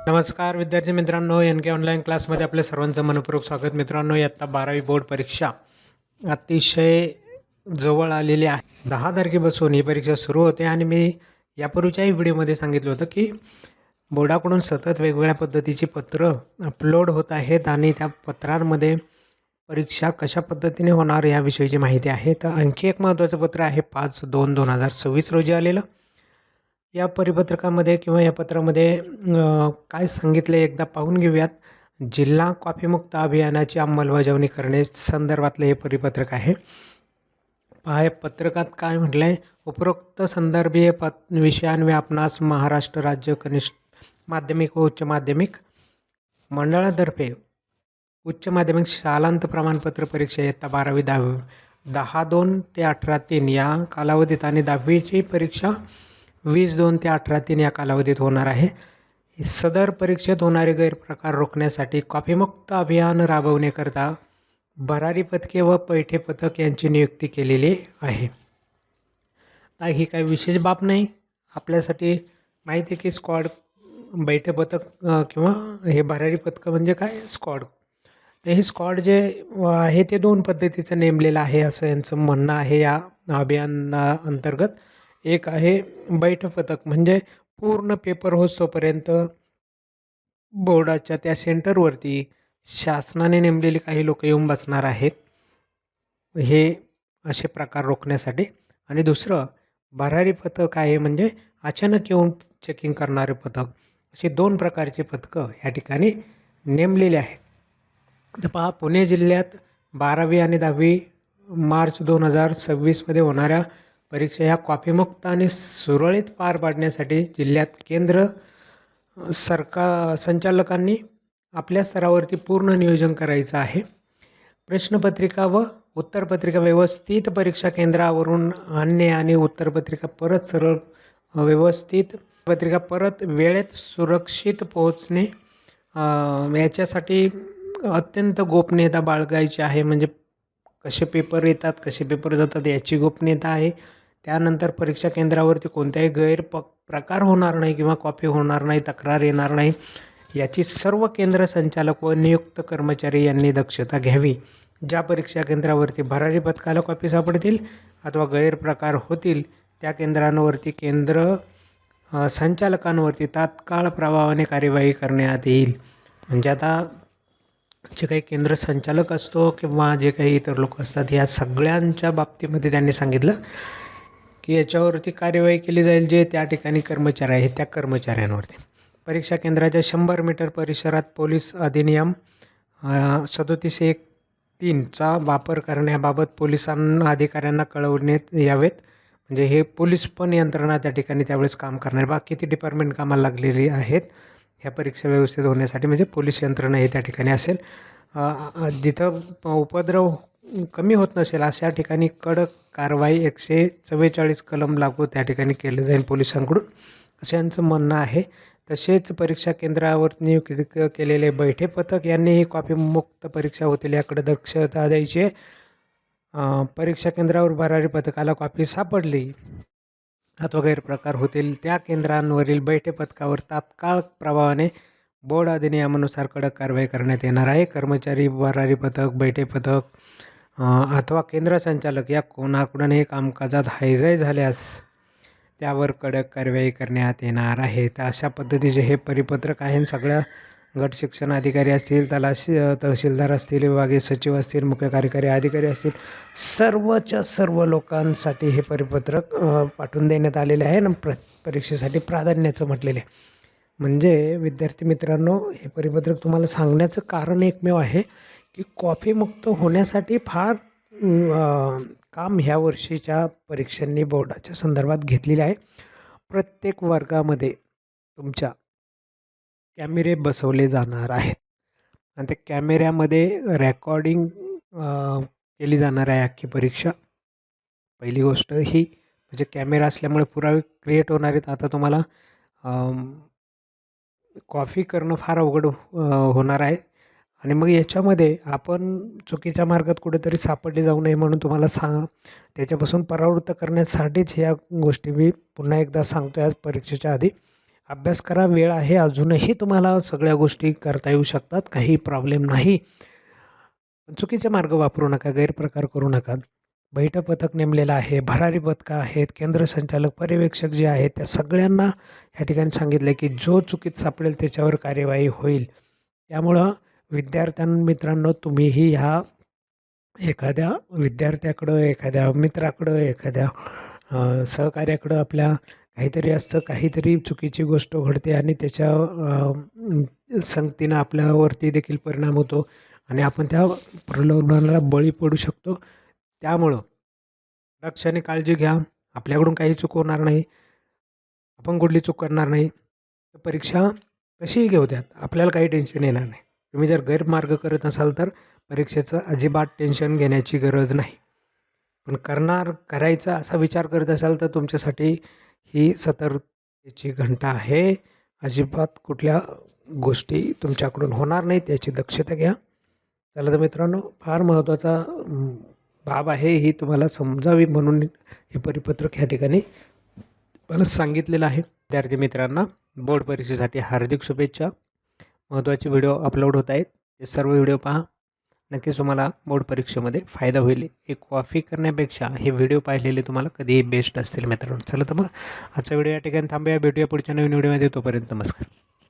नमस्कार विद्यार्थी मित्रांनो, एन के ऑनलाईन क्लासमध्ये आपल्या सर्वांचं मनपूर्वक स्वागत. मित्रांनो, इयत्ता 12वी बोर्ड परीक्षा अतिशय जवळ आलेली आहे. 10 तारखेपासून ही परीक्षा सुरू होते आणि मी यापूर्वीच्याही व्हिडिओमध्ये सांगितलं होतं की बोर्डाकडून सतत वेगवेगळ्या पद्धतीची पत्र अपलोड होत आहेत आणि त्या पत्रांमध्ये परीक्षा कशा पद्धतीने होणार याविषयीची माहिती आहे. तर आणखी एक महत्त्वाचं पत्र आहे 5/2/2026 रोजी आलेलं. या परिपत्रकामध्ये किंवा या पत्रामध्ये काय सांगितलं एकदा पाहून घेऊयात. जिल्हा कॉफीमुक्त अभियानाची अंमलबजावणी करणे संदर्भातलं हे परिपत्रक आहे. पहा, या पत्रकात काय म्हटलं आहे, उपरोक्त संदर्भीय विषयांवे आपणास महाराष्ट्र राज्य कनिष्ठ माध्यमिक व उच्च माध्यमिक मंडळातर्फे उच्च माध्यमिक शालांत प्रमाणपत्र परीक्षा इयत्ता 12वी 10/2 ते 18/3 या कालावधीत आणि 10वीची परीक्षा 20/2 ते 18/3 या कालावधीत होणार आहे. सदर परीक्षेत होणारे गैरप्रकार रोखण्यासाठी कॉफीमुक्त अभियान राबवण्याकरता भरारी पथके व पैठे पथक यांची नियुक्ती केलेली आहे. ही काही विशेष बाब नाही. आपल्यासाठी माहिती आहे की स्क्वॉड, बैठे पथक किंवा हे भरारी पथकं म्हणजे काय, स्क्वॉड. तर हे स्क्वॉड जे आहे ते 2 पद्धतीचं नेमलेलं आहे असं यांचं म्हणणं आहे. या अभियानाअंतर्गत एक आहे बैठ पथक, म्हणजे पूर्ण पेपर होईस्तोपर्यंत बोर्डाच्या त्या सेंटरवरती शासनाने नेमलेली काही लोक येऊन बसणार आहेत, हे असे प्रकार रोखण्यासाठी. आणि दुसरं भरारी पथक आहे, म्हणजे अचानक येऊन चेकिंग करणारे पथक. असे 2 प्रकारचे पथकं या ठिकाणी नेमलेले आहेत. तर पहा, पुणे जिल्ह्यात 12वी आणि 10वी मार्च 2026मध्ये होणाऱ्या परीक्षा ह्या कॉफीमुक्त आणि सुरळीत पार पाडण्यासाठी जिल्ह्यात केंद्र संचालकांनी आपल्या स्तरावरती पूर्ण नियोजन करायचं आहे. प्रश्नपत्रिका व उत्तरपत्रिका व्यवस्थित परीक्षा केंद्रावरून आणणे आणि उत्तरपत्रिका परत सरळ व्यवस्थित पत्रिका परत वेळेत सुरक्षित पोहोचणे याच्यासाठी अत्यंत गोपनीयता बाळगायची आहे. म्हणजे कसे पेपर येतात, कसे पेपर जातात याची गोपनीयता आहे. त्यानंतर परीक्षा केंद्रावरती कोणत्याही प्रकार होणार नाही किंवा कॉपी होणार नाही, तक्रार येणार नाही, याची सर्व केंद्र संचालक व नियुक्त कर्मचारी यांनी दक्षता घ्यावी. ज्या परीक्षा केंद्रावरती भरारी पथकाला कॉपी सापडतील अथवा गैरप्रकार होतील त्या केंद्रांवरती केंद्र संचालकांवरती तात्काळ प्रभावाने कार्यवाही करण्यात येईल. म्हणजे आता जे काही केंद्र संचालक असतो किंवा जे काही इतर लोक असतात, या सगळ्यांच्या बाबतीमध्ये त्यांनी सांगितलं की याच्यावरती कार्यवाही केली जाईल. जे त्या ठिकाणी कर्मचारी आहेत त्या कर्मचाऱ्यांवरती. परीक्षा केंद्राच्या 100 मीटर परिसरात पोलीस अधिनियम 37(1)(3) वापर करण्याबाबत पोलिसांना अधिकाऱ्यांना कळवण्यात यावेत. म्हणजे हे पोलीस पण यंत्रणा त्या ठिकाणी त्यावेळेस काम करणार. बाकी ती डिपार्टमेंट कामाला लागलेली आहेत ह्या परीक्षा व्यवस्थित होण्यासाठी. म्हणजे पोलीस यंत्रणा हे त्या ठिकाणी असेल. जिथं उपद्रव कमी होत नसेल अशा ठिकाणी कडक कारवाई 144 कलम लागू त्या ठिकाणी केलं जाईल पोलिसांकडून, असं यांचं म्हणणं आहे. तसेच परीक्षा केंद्रावर नियुक्त केलेले बैठे पथक यांनीही कॉफीमुक्त परीक्षा होतील याकडे दक्षता द्यायची आहे. परीक्षा केंद्रावर भरारी पथकाला कॉपी सापडली अथवा गैरप्रकार होतील त्या केंद्रांवरील बैठे पथकावर तात्काळ प्रभावाने बोर्ड अधिनियमानुसार कडक कारवाई करण्यात येणार आहे. कर्मचारी, भरारी पथक, बैठे पथक अथवा केंद्र संचालक या कोणाकडून हे कामकाजात हायगय झाल्यास त्यावर कडक कार्यवाही करण्यात येणार आहे. तर अशा पद्धतीचे हे परिपत्रक आहे. सगळ्या गट शिक्षण अधिकारी असतील, तहसीलदार असतील, विभागीय सचिव असतील, मुख्य कार्यकारी अधिकारी असतील, सर्वच्या सर्व लोकांसाठी हे परिपत्रक पाठवून देण्यात आलेले आहे आणि परीक्षेसाठी प्राधान्याचं म्हटलेले. म्हणजे विद्यार्थी मित्रांनो, हे परिपत्रक तुम्हाला सांगण्याचं कारण एकमेव आहे की कॉफीमुक्त होण्यासाठी फार काम ह्या वर्षीच्या परीक्षांनी बोर्डाच्या संदर्भात घेतलेले आहे. प्रत्येक वर्गामध्ये तुमच्या कॅमेरे बसवले जाणार आहेत आणि त्या कॅमेऱ्यामध्ये रेकॉर्डिंग केली जाणार आहे अख्खी परीक्षा. पहिली गोष्ट ही, म्हणजे कॅमेरा असल्यामुळे पुरावे क्रिएट होणार आहेत. आता तुम्हाला कॉफी करणं फार अवघड होणार आहे आणि मग याच्यामध्ये आपण चुकीच्या मार्गात कुठेतरी सापडले जाऊ नये म्हणून तुम्हाला त्याच्यापासून परावृत्त करण्यासाठीच ह्या गोष्टी मी पुन्हा एकदा सांगतो आज परीक्षेच्या आधी. अभ्यास करा, वेळ आहे अजूनही, तुम्हाला सगळ्या गोष्टी करता येऊ शकतात, काही प्रॉब्लेम नाही. पण चुकीचे मार्ग वापरू नका, गैरप्रकार करू नका. बैठं पथक नेमलेलं आहे, भरारी पथकं आहेत, केंद्र संचालक, पर्यवेक्षक जे आहेत त्या सगळ्यांना या ठिकाणी सांगितलं की जो चुकीत सापडेल त्याच्यावर कार्यवाही होईल. त्यामुळं मित्रांनो, तुम्हीही ह्या एखाद्या विद्यार्थ्याकडं, एखाद्या मित्राकडं, एखाद्या सहकार्याकडं आपल्या काहीतरी असतं, काहीतरी चुकीची गोष्ट घडते आणि त्याच्या संगतीनं आपल्यावरती देखील परिणाम होतो आणि आपण त्या प्रलोभनाला बळी पडू शकतो. त्यामुळं लक्षाने काळजी घ्या. आपल्याकडून काही चूक होणार नाही. आपण कुठली चूक करणार नाही. परीक्षा कशीही घेऊ द्यात, आपल्याला काही टेन्शन येणार नाही. तुम्ही जर गैरमार्ग करत असाल तर परीक्षेचं अजिबात टेन्शन घेण्याची गरज नाही. पण करायचा असा विचार करत असाल तर तुमच्यासाठी ही सतर्कतेची घंटा आहे. अजिबात कुठल्या गोष्टी तुमच्याकडून होणार नाहीत याची दक्षता घ्या. चला तर मित्रांनो, फार महत्त्वाचा बाब आहे, ही तुम्हाला समजावी म्हणून हे परिपत्रक ह्या ठिकाणी मला सांगितलेलं आहे. विद्यार्थी मित्रांना बोर्ड परीक्षेसाठी हार्दिक शुभेच्छा. महत्त्वाचे व्हिडिओ अपलोड होत आहेत, ते सर्व व्हिडिओ पहा. नक्कीच तुम्हाला बोर्ड परीक्षेमध्ये फायदा होईल. एक कॉफी करण्यापेक्षा हे व्हिडिओ पाहिलेले तुम्हाला कधीही बेस्ट असतील मित्रांनो. चला तर मग आजचा व्हिडिओ या ठिकाणी थांबूया. भेटूया पुढच्या नवीन व्हिडिओमध्ये. तोपर्यंत नमस्कार.